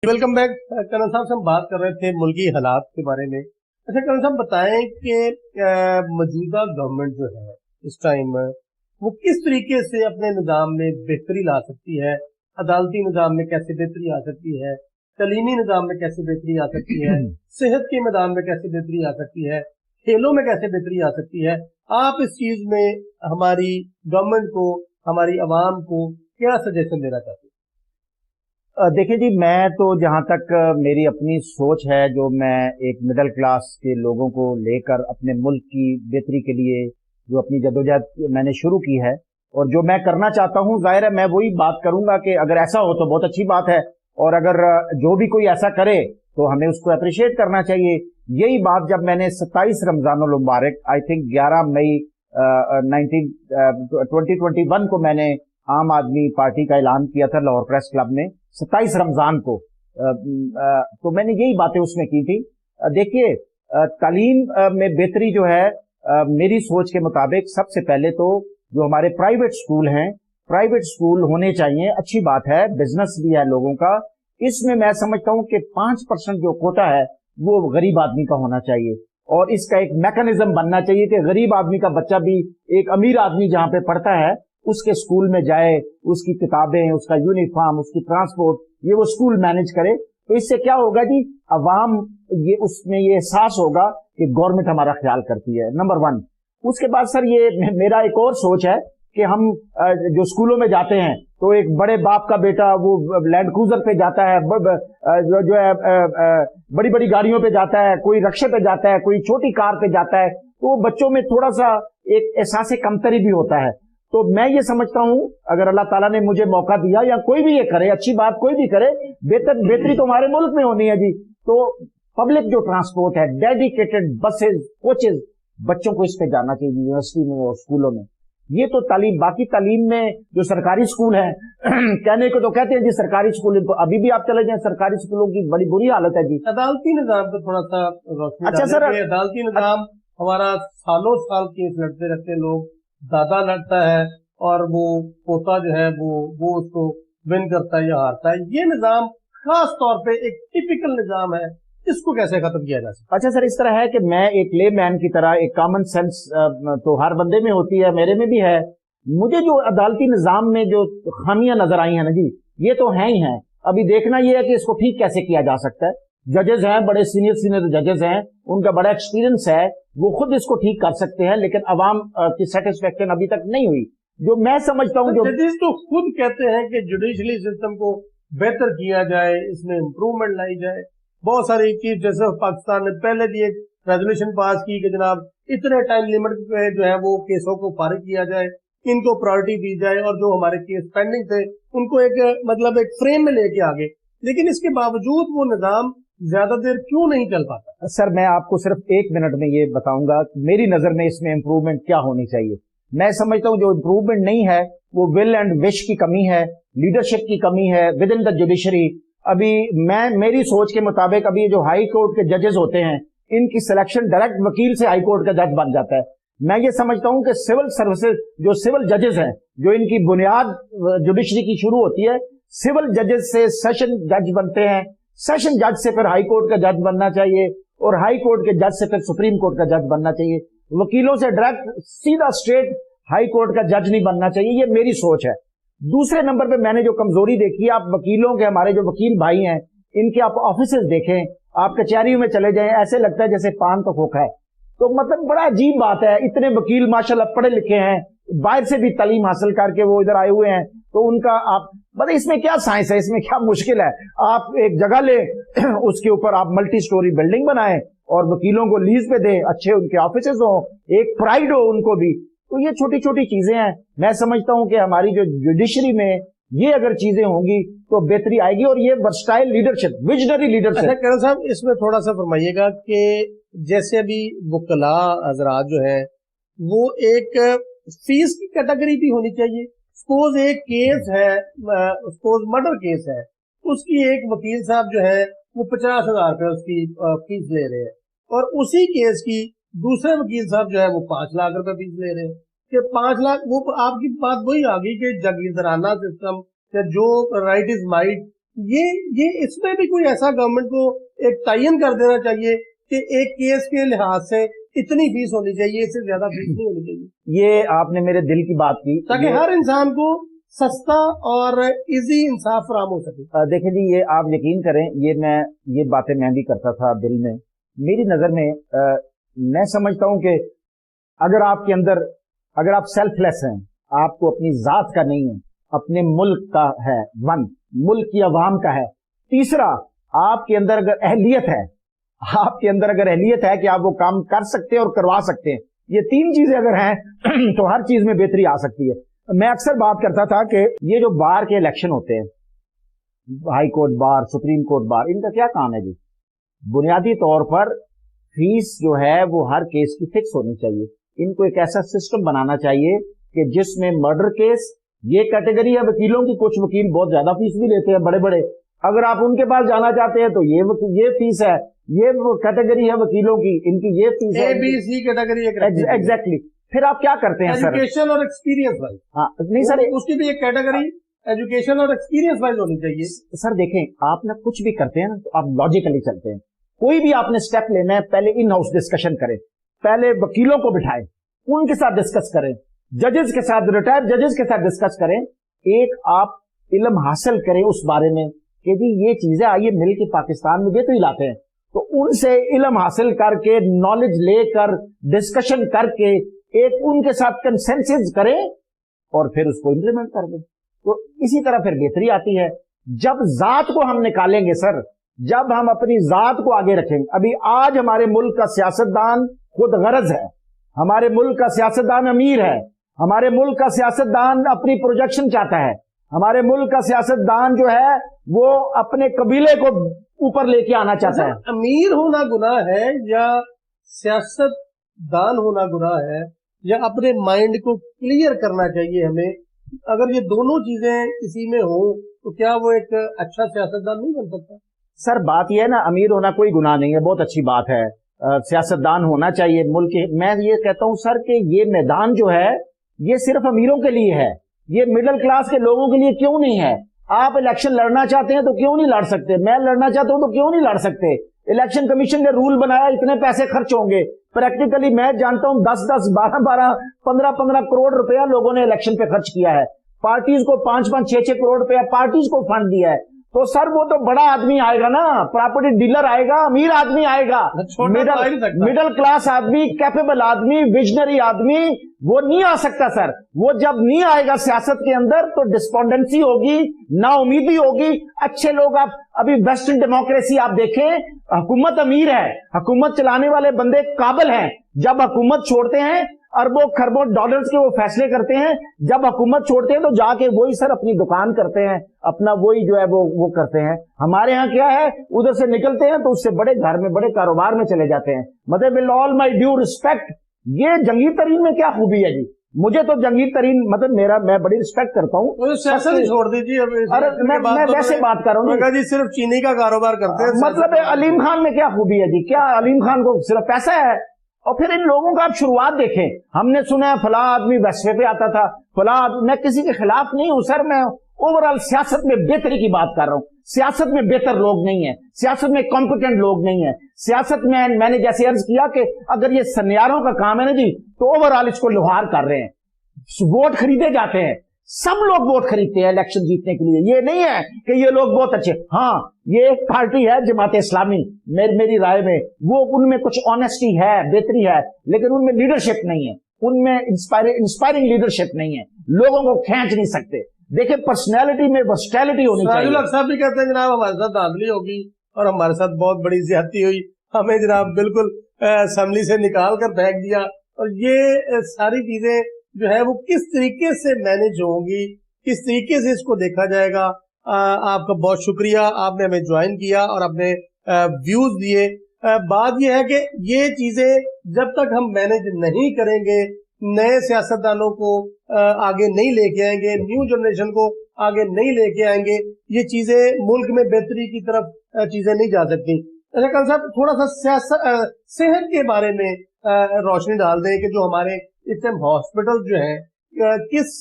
Welcome back. Colonel साहब से हम बात कर रहे थे मुल्की हालात के बारे में। अच्छा कर्नल साहब बताएं कि मौजूदा गवर्नमेंट जो है इस टाइम वो किस तरीके से अपने निज़ाम में बेहतरी ला सकती है, अदालती निज़ाम में कैसे बेहतरी आ सकती है, तलीमी निज़ाम में कैसे बेहतरी आ सकती है, सेहत के मैदान में कैसे बेहतरी आ सकती है, खेलों में कैसे बेहतरी आ सकती है। आप इस चीज में हमारी गवर्नमेंट को, हमारी आवाम को क्या सजेशन देना चाहते हैं? देखिए जी, मैं तो जहाँ तक मेरी अपनी सोच है, जो मैं एक मिडिल क्लास के लोगों को लेकर अपने मुल्क की बेहतरी के लिए जो अपनी जदोजहद मैंने शुरू की है और जो मैं करना चाहता हूँ, जाहिर है मैं वही बात करूंगा कि अगर ऐसा हो तो बहुत अच्छी बात है, और अगर जो भी कोई ऐसा करे तो हमें उसको अप्रिशिएट करना चाहिए। यही बात जब मैंने 27 रमजानुल मुबारक, आई थिंक 11 मई 2021 को मैंने आम आदमी पार्टी का ऐलान किया था लाहौर प्रेस क्लब में 27 रमजान को, तो मैंने यही बातें उसमें की थी। देखिए, तालीम में बेहतरी जो है, मेरी सोच के मुताबिक सबसे पहले तो जो हमारे प्राइवेट स्कूल हैं, प्राइवेट स्कूल होने चाहिए, अच्छी बात है, बिजनेस भी है लोगों का। इसमें मैं समझता हूं कि 5% जो कोटा है वो गरीब आदमी का होना चाहिए, और इसका एक मैकेनिज्म बनना चाहिए कि गरीब आदमी का बच्चा भी एक अमीर आदमी जहां पे पढ़ता है उसके स्कूल में जाए, उसकी किताबें, उसका यूनिफॉर्म, उसकी ट्रांसपोर्ट, ये वो स्कूल मैनेज करे। तो इससे क्या होगा जी, अवाम ये उसमें ये एहसास होगा कि गवर्नमेंट हमारा ख्याल करती है, नंबर 1। उसके बाद सर, ये मेरा एक और सोच है कि हम जो स्कूलों में जाते हैं तो एक बड़े बाप का बेटा वो लैंड क्रूजर पे जाता है, जो है बड़ी बड़ी गाड़ियों पे जाता है, कोई रिक्शे पे जाता है, कोई छोटी कार पे जाता है, तो बच्चों में थोड़ा सा एक एहसास कमतरी भी होता है। तो मैं ये समझता हूं, अगर अल्लाह ताला ने मुझे मौका दिया, या कोई भी ये करे, अच्छी बात कोई भी करे, बेहतरी तो हमारे मुल्क में होनी है जी। तो पब्लिक जो ट्रांसपोर्ट है, डेडिकेटेड बसेस, कोचेज, बच्चों को इस पे जाना चाहिए यूनिवर्सिटी में और स्कूलों में। ये तो तालीम। बाकी तालीम में जो सरकारी स्कूल है कहने को तो कहते हैं जी सरकारी स्कूल, तो अभी भी आप चले जाएं, सरकारी स्कूलों की बड़ी बुरी हालत है जी। अदालती निज़ाम पे थोड़ा सा रोशनी अच्छा सर, अदालती निज़ाम हमारा सालों साल केस लड़ते रहते हैं लोग, दादा लड़ता है और वो पोता जो है वो उसको विन करता है या हारता है। ये निज़ाम खास तौर पे एक टिपिकल निज़ाम है, इसको कैसे खत्म किया जा सकता है? अच्छा सर, इस तरह है कि मैं एक ले मैन की तरह, एक कॉमन सेंस तो हर बंदे में होती है, मेरे में भी है। मुझे जो अदालती निज़ाम में जो खामियां नजर आई हैं ना जी, ये तो हैं ही हैं। अभी देखना ये है कि इसको ठीक कैसे किया जा सकता है। जजेस हैं, बड़े सीनियर सीनियर जजेस हैं, उनका बड़ा एक्सपीरियंस है, वो खुद इसको ठीक कर सकते हैं, लेकिन अवाम की सेटिस्फेक्शन अभी तक नहीं हुई। जो मैं समझता हूँ, जो जजेस तो खुद कहते हैं कि जुडिशली सिस्टम को बेहतर किया जाए, इसमें इंप्रूवमेंट लाई जाए। बहुत सारी चीफ जस्टिस ऑफ पाकिस्तान ने पहले भी एक रेजोल्यूशन पास की कि जनाब इतने टाइम लिमिट पे जो है वो केसों को फारिग किया जाए, इनको प्रायोरिटी दी जाए, और जो हमारे केस पेंडिंग थे उनको एक मतलब एक फ्रेम में लेके आगे। लेकिन इसके बावजूद वो निजाम ज्यादा देर क्यों नहीं चल पाता? सर, मैं आपको सिर्फ 1 मिनट में ये बताऊंगा मेरी नजर में इसमें इंप्रूवमेंट क्या होनी चाहिए। मैं समझता हूं जो इंप्रूवमेंट नहीं है वो विल एंड विश की कमी है, लीडरशिप की कमी है विद इन द जुडिशरी। अभी मेरी सोच के मुताबिक अभी जो हाई कोर्ट के जजेस होते हैं, इनकी सिलेक्शन डायरेक्ट वकील से हाई कोर्ट का जज बन जाता है। मैं ये समझता हूं कि सिविल सर्विसेज, जो सिविल जजेस हैं, जो इनकी बुनियाद जुडिशरी की शुरू होती है, सिविल जजेस से सेशन जज बनते हैं, सेशन जज से फिर हाई कोर्ट का जज बनना चाहिए, और हाई कोर्ट के जज से फिर सुप्रीम कोर्ट का जज बनना चाहिए। वकीलों से डायरेक्ट सीधा स्ट्रेट हाई कोर्ट का जज नहीं बनना चाहिए। ये मेरी सोच है। दूसरे नंबर पे मैंने जो कमजोरी देखी है, आप वकीलों के, हमारे जो वकील भाई हैं, इनके आप ऑफिसेज देखें, आप कचहरियों में चले जाएं, ऐसे लगता है जैसे पान का खोखा है। तो मतलब बड़ा अजीब बात है, इतने वकील माशाल्लाह पढ़े लिखे हैं, बाहर से भी तालीम हासिल करके वो इधर आए हुए हैं, तो उनका आप मतलब इसमें क्या साइंस है, इसमें क्या मुश्किल है? आप एक जगह ले उसके ऊपर आप मल्टी स्टोरी बिल्डिंग बनाएं और वकीलों को लीज पे दें, अच्छे उनके ऑफिसेज हो, एक प्राइड हो उनको भी। तो ये छोटी छोटी चीजें हैं। मैं समझता हूं कि हमारी जो जुडिशरी में ये अगर चीजें होंगी तो बेहतरी आएगी, और ये वर्सटाइल लीडरशिप, विजनरी लीडरशिप। अच्छा कर्नल साहब, इसमें थोड़ा सा फरमाइएगा कि जैसे अभी वकला हजरात जो है वो एक फीस की कैटेगरी भी होनी चाहिए। सपोज एक केस है, सपोज मर्डर केस है, उसकी एक वकील साहब जो है वो 50,000 रुपये उसकी फीस ले रहे हैं, और उसी केस की दूसरे वकील साहब जो है वो 5 लाख रुपए फीस ले रहे हैं। कि 5 लाख, वो आपकी बात वही आ गई कि जागीरदाराना सिस्टम, जो राइट इज माइट, ये इसमें भी कोई ऐसा गवर्नमेंट को एक तयन कर देना चाहिए कि एक केस के लिहाज से इतनी फीस होनी चाहिए, इससे ज्यादा फीस नहीं होनी चाहिए। ये आपने मेरे दिल की बात की, ताकि हर इंसान को सस्ता और इजी इंसाफ फराहम हो सके। देखिए जी, ये आप यकीन करें, ये बातें मैं भी करता था दिल में। मेरी नजर में मैं समझता हूं कि अगर आपके अंदर, अगर आप सेल्फलेस हैं, आपको अपनी जात का नहीं है, अपने मुल्क का है, वन मुल्क की अवाम का है, तीसरा आपके अंदर अगर अहलियत है, आपके अंदर अगर अहलियत है कि आप वो काम कर सकते हैं और करवा सकते हैं, ये तीन चीजें अगर हैं तो हर चीज में बेहतरी आ सकती है। मैं अक्सर बात करता था कि ये जो बार के इलेक्शन होते हैं, high court bar, supreme court bar, इनका क्या काम है जी? बुनियादी तौर पर फीस जो है वो हर केस की फिक्स होनी चाहिए। इनको एक ऐसा सिस्टम बनाना चाहिए कि जिसमें मर्डर केस, ये कैटेगरी है वकीलों की, कुछ वकील बहुत ज्यादा फीस भी लेते हैं बड़े बड़े, अगर आप उनके पास जाना चाहते हैं तो ये फीस है, ये कैटेगरी है वकीलों की, इनकी ये फीस है, ABC कैटेगरी। एग्जैक्टली। फिर आप क्या करते हैं सर? एजुकेशन और एक्सपीरियंस वाइज। हाँ नहीं सर, उसकी भी एक कैटेगरी एजुकेशन और एक्सपीरियंस वाइज होनी चाहिए। सर देखें, आप ना कुछ भी करते हैं ना तो आप लॉजिकली चलते हैं। कोई भी आपने स्टेप लेना है, पहले इन हाउस डिस्कशन करें, पहले वकीलों को बिठाएं, उनके साथ डिस्कस करें, जजेस के साथ, रिटायर्ड जजेस के साथ डिस्कस करें, एक आप इल्म हासिल करें उस बारे में कि जी ये चीजें आइए मिल के पाकिस्तान में बेहतरी लाते हैं, तो उनसे इल्म हासिल करके, नॉलेज लेकर, डिस्कशन करके एक उनके साथ कंसेंसस करें और फिर उसको इंप्लीमेंट कर दें, तो इसी तरह फिर बेहतरी आती है। जब जात को हम निकालेंगे सर, जब हम अपनी जात को आगे रखेंगे, अभी आज हमारे मुल्क का सियासतदान खुद गरज है, हमारे मुल्क का सियासतदान अमीर है, हमारे मुल्क का सियासतदान अपनी प्रोजेक्शन चाहता है, हमारे मुल्क का सियासतदान जो है वो अपने कबीले को ऊपर लेके आना चाहता है। अमीर होना गुनाह है या सियासतदान होना गुनाह है, या अपने माइंड को क्लियर करना चाहिए हमें? अगर ये दोनों चीजें किसी में हो तो क्या वो एक अच्छा सियासतदान नहीं बन सकता? सर बात यह है ना, अमीर होना कोई गुनाह नहीं है, बहुत अच्छी बात है, सियासतदान होना चाहिए मुल्क के। मैं ये कहता हूं सर कि ये मैदान जो है ये सिर्फ अमीरों के लिए है, ये मिडिल क्लास के लोगों के लिए क्यों नहीं है? आप इलेक्शन लड़ना चाहते हैं तो क्यों नहीं लड़ सकते? मैं लड़ना चाहता हूं तो क्यों नहीं लड़ सकते? इलेक्शन कमीशन ने रूल बनाया, इतने पैसे खर्च होंगे, प्रैक्टिकली मैं जानता हूं 10-10, 12-12, 15-15 करोड़ रुपया लोगों ने इलेक्शन पे खर्च किया है, पार्टीज को 5-5, 6-6 करोड़ रुपया पार्टीज को फंड दिया है। तो सर वो तो बड़ा आदमी आएगा ना, प्रॉपर्टी डीलर आएगा, अमीर आदमी आएगा, मिडिल क्लास आदमी, कैपेबल आदमी, विजनरी आदमी वो नहीं आ सकता सर। वो जब नहीं आएगा सियासत के अंदर तो डिस्पोंडेंसी होगी, नाउमीदी होगी। अच्छे लोग, आप अभी वेस्टर्न डेमोक्रेसी आप देखें, हुकूमत अमीर है, हुकूमत चलाने वाले बंदे काबिल हैं, जब हुकूमत छोड़ते हैं अरबों खरबों डॉलर्स के वो फैसले करते हैं, जब हुकूमत छोड़ते हैं तो जाके वही सर अपनी दुकान करते हैं, अपना वही जो है वो करते हैं। हमारे यहाँ क्या है, उधर से निकलते हैं तो उससे बड़े घर में, बड़े कारोबार में चले जाते हैं। मतलब with all my due respect, ये जंगीर तरीन में क्या खूबी है जी? मुझे तो जंगीर तरीन, मतलब मैं बड़ी रिस्पेक्ट करता हूँ। सियासत छोड़ दीजिए, अरे मैं वैसे बात कर रहा हूँ जी, सिर्फ चीनी का कारोबार करते हैं। मतलब अलीम खान में क्या खूबी है जी? क्या अलीम खान को सिर्फ पैसा है? और फिर इन लोगों का आप शुरुआत देखें, हमने सुना है फला आदमी वैसे पे आता था, फला मैं किसी के खिलाफ नहीं हूं सर, मैं ओवरऑल सियासत में बेहतरी की बात कर रहा हूं। सियासत में बेहतर लोग नहीं है, सियासत में कॉम्पिटेंट लोग नहीं है, सियासत में मैंने जैसे अर्ज किया कि अगर ये सन्यारों का काम है ना जी, तो ओवरऑल इसको लोहार कर रहे हैं, वोट खरीदे जाते हैं, सब लोग वोट खरीदते हैं इलेक्शन जीतने के लिए। ये नहीं है कि ये लोग बहुत अच्छे, हाँ ये एक पार्टी है जमात इस्लामी, मेरी राय में वो, उनमें कुछ ऑनेस्टी है, बेहतरी है, लेकिन उनमें लीडरशिप नहीं है, उनमें इंस्पायरिंग लीडरशिप नहीं है, लोगों को खींच नहीं सकते। देखिए पर्सनैलिटी में वर्सटैलिटी होनी चाहिए। साहब भी कहते हैं जनाब हमारे साथ धांधली होगी और हमारे साथ बहुत बड़ी ज्यादती हुई, हमें जनाब बिल्कुल असेंबली से निकाल कर फेंक दिया, और ये सारी चीजें जो है वो किस तरीके से मैनेज होंगी, किस तरीके से इसको देखा जाएगा। आपका बहुत शुक्रिया, आपने हमें ज्वाइन किया और अपने व्यूज दिए। बात यह है कि ये चीजें जब तक हम मैनेज नहीं करेंगे, नए सियासतदानों को आगे नहीं लेके आएंगे, न्यू जनरेशन को आगे नहीं लेके आएंगे, ये चीजें मुल्क में बेहतरी की तरफ चीजें नहीं जा सकती। अच्छा कल साहब, थोड़ा सा सेहत के बारे में रोशनी डाल दें कि जो हमारे इस टाइम हॉस्पिटल जो है किस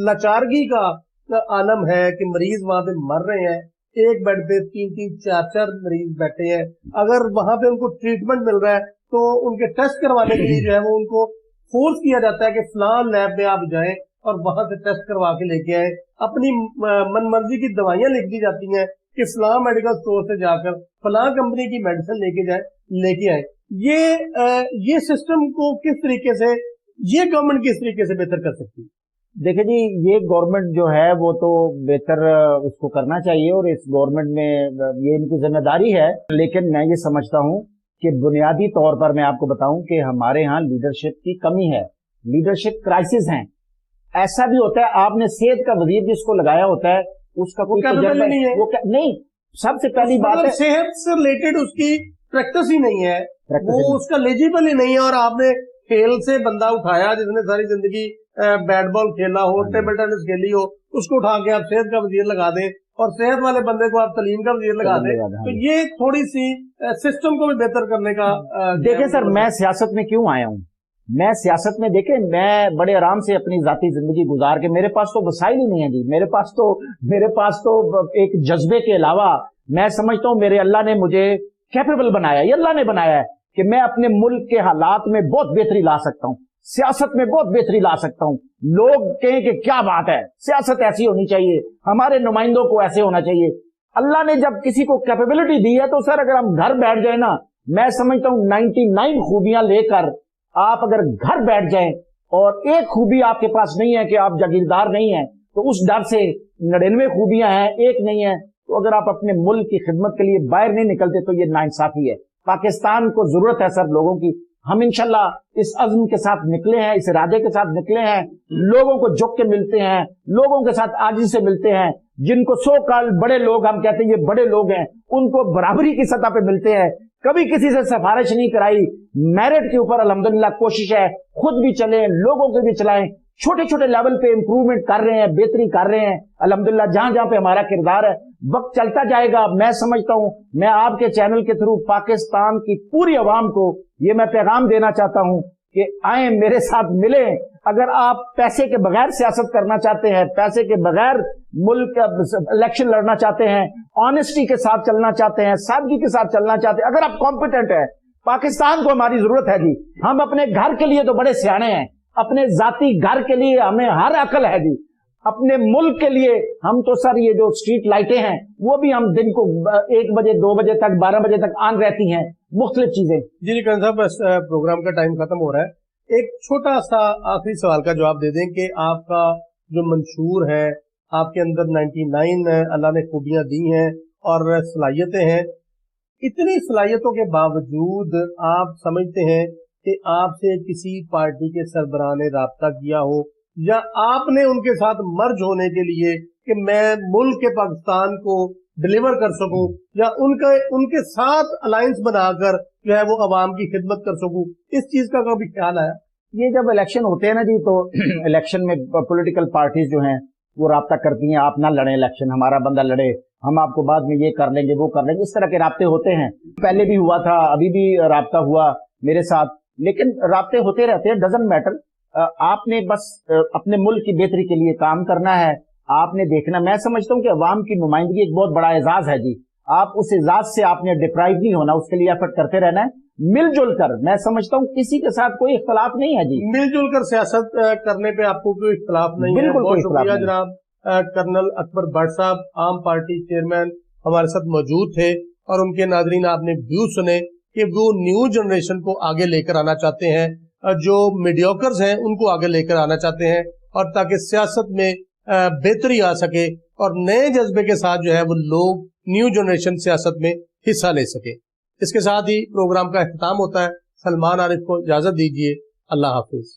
लाचारगी का आलम है कि मरीज वहां पे मर रहे हैं, एक बेड पे 3-3, 4-4 मरीज बैठे हैं, अगर वहां पे उनको ट्रीटमेंट मिल रहा है तो उनके टेस्ट करवाने के लिए जो है वो उनको फोर्स किया जाता है कि फलां लैब में आप जाएं और वहां से टेस्ट करवा के लेके आए। अपनी मनमर्जी की दवाइयां लिख दी जाती हैं कि फलां मेडिकल स्टोर से जाकर फलां कंपनी की मेडिसिन लेके आए। ये सिस्टम को किस तरीके से ये गवर्नमेंट किस तरीके से बेहतर कर सकती है? देखिए जी, ये गवर्नमेंट जो है वो तो बेहतर उसको करना चाहिए और इस गवर्नमेंट में ये इनकी जिम्मेदारी है। लेकिन मैं ये समझता हूँ कि बुनियादी तौर पर मैं आपको बताऊं कि हमारे यहाँ लीडरशिप की कमी है, लीडरशिप क्राइसिस हैं। ऐसा भी होता है, आपने सेहत का वजीर जिसको लगाया होता है उसका कोई तजुर्बा नहीं है, नहीं। सबसे पहली बात है सेहत से रिलेटेड उसकी प्रैक्टिस ही नहीं है, वो उसका एलिजिबल ही नहीं है। और आपने खेल से बंदा उठाया जिसने सारी जिंदगी बैट बॉल खेला हो, टेबल टेनिस खेली हो, उसको उठा के आप सेहत का वजीर लगा दें और सेहत वाले बंदे को आप तालीम का वजीर लगा दें, तो ये थोड़ी सी सिस्टम को भी बेहतर करने का देखिए सर, मैं सियासत में क्यों आया हूँ? मैं सियासत में देखे, मैं बड़े आराम से अपनी जाती जिंदगी गुजार के, मेरे पास तो वसाइल ही नहीं है जी, मेरे पास तो एक जज्बे के अलावा मैं समझता हूँ मेरे अल्लाह ने मुझे कैपेबल बनाया, ये अल्लाह ने बनाया है कि मैं अपने मुल्क के हालात में बहुत बेहतरी ला सकता हूँ, सियासत में बहुत बेहतरी ला सकता हूँ। लोग कहें कि क्या बात है, सियासत ऐसी होनी चाहिए, हमारे नुमाइंदों को ऐसे होना चाहिए। अल्लाह ने जब किसी को कैपेबिलिटी दी है तो सर अगर हम घर बैठ जाए ना, मैं समझता हूँ 99 खूबियां लेकर आप अगर घर बैठ जाएं और एक खूबी आपके पास नहीं है कि आप जागीरदार नहीं है, तो उस डर से 99 खूबियां हैं, एक नहीं है, तो अगर आप अपने मुल्क की खिदमत के लिए बाहर नहीं निकलते तो ये नाइंसाफी है। पाकिस्तान को जरूरत है सर लोगों की। हम इंशाल्लाह इस अज़्म के साथ निकले हैं, इस इरादे के साथ निकले हैं, लोगों को झुक के मिलते हैं, लोगों के साथ आजी से मिलते हैं, जिनको सो काल बड़े लोग हम कहते हैं ये बड़े लोग हैं, उनको बराबरी की सतह पे मिलते हैं। कभी किसी से सिफारिश नहीं कराई, मेरिट के ऊपर अल्हम्दुलिल्लाह कोशिश है, खुद भी चले, लोगों को भी चलाएं, छोटे छोटे लेवल पे इंप्रूवमेंट कर रहे हैं, बेहतरी कर रहे हैं अल्हम्दुलिल्लाह, जहां जहां पे हमारा किरदार है। वक्त चलता जाएगा। मैं समझता हूं, मैं आपके चैनल के थ्रू पाकिस्तान की पूरी अवाम को ये मैं पैगाम देना चाहता हूं कि आए मेरे साथ मिले। अगर आप पैसे के बगैर सियासत करना चाहते हैं, पैसे के बगैर मुल्क इलेक्शन लड़ना चाहते हैं, ऑनेस्टी के साथ चलना चाहते हैं, सादगी के साथ चलना चाहते हैं, अगर आप कॉम्पिटेंट है, पाकिस्तान को हमारी जरूरत है जी। हम अपने घर के लिए तो बड़े सियाने हैं, अपने जाती घर के लिए हमें हर अकल है जी। अपने मुल्क के लिए हम तो सर ये जो स्ट्रीट लाइटें हैं वो भी हम दिन को 1 बजे 2 बजे तक 12 बजे तक ऑन रहती हैं, मुख्तलिफ चीजें। जी करण साहब, बस प्रोग्राम का टाइम खत्म हो रहा है। एक छोटा सा आखिरी सवाल का जवाब दे दें कि आपका जो मंशूर है, आपके अंदर 99 अल्लाह ने खूबियां दी हैं और सलाहियतें हैं, इतनी सलाहियतों के बावजूद आप समझते हैं कि आपसे किसी पार्टी के सरबराह ने राब्ता किया हो या आपने उनके साथ मर्ज होने के लिए कि मैं मुल्क के पाकिस्तान को डिलीवर कर सकूं या उनके साथ अलायंस बनाकर जो है वो अवाम की खिदमत कर सकूं, इस चीज का कभी ख्याल आया? ये जब इलेक्शन होते हैं ना जी, तो इलेक्शन में पॉलिटिकल पार्टीज जो हैं वो राब्ता करती हैं, आप ना लड़े इलेक्शन, हमारा बंदा लड़े, हम आपको बाद में ये कर लेंगे वो कर लेंगे, इस तरह के राब्ते होते हैं। पहले भी हुआ था, अभी भी राब्ता हुआ मेरे साथ, लेकिन राब्ते होते रहते हैं, डजंट मैटर। आपने बस अपने मुल्क की बेहतरी के लिए काम करना है, आपने देखना। मैं समझता हूँ कि अवाम की नुमाइंदगी एक बहुत बड़ा एजाज है जी, आप उस एजाज से आपने डिप्राइव नहीं होना, उसके लिए एफर्ट करते रहना है मिलजुल कर। मैं समझता हूँ किसी के साथ कोई इख्तलाफ नहीं है जी, मिलजुल कर सियासत करने पे आपको कोई इख्तलाफ नहीं है। बिल्कुल बहुत शुक्रिया जनाब कर्नल अकबर भट्ट साहब, आम पार्टी चेयरमैन हमारे साथ मौजूद थे और उनके नाजरीन आपने व्यू सुने कि वो न्यू जनरेशन को आगे लेकर आना चाहते हैं, जो मीडियोकर्स हैं उनको आगे लेकर आना चाहते हैं, और ताकि सियासत में बेहतरी आ सके और नए जज्बे के साथ जो है वो लोग न्यू जनरेशन सियासत में हिस्सा ले सके। इसके साथ ही प्रोग्राम का इख्तिताम होता है। सलमान आरिफ को इजाजत दीजिए। अल्लाह हाफिज।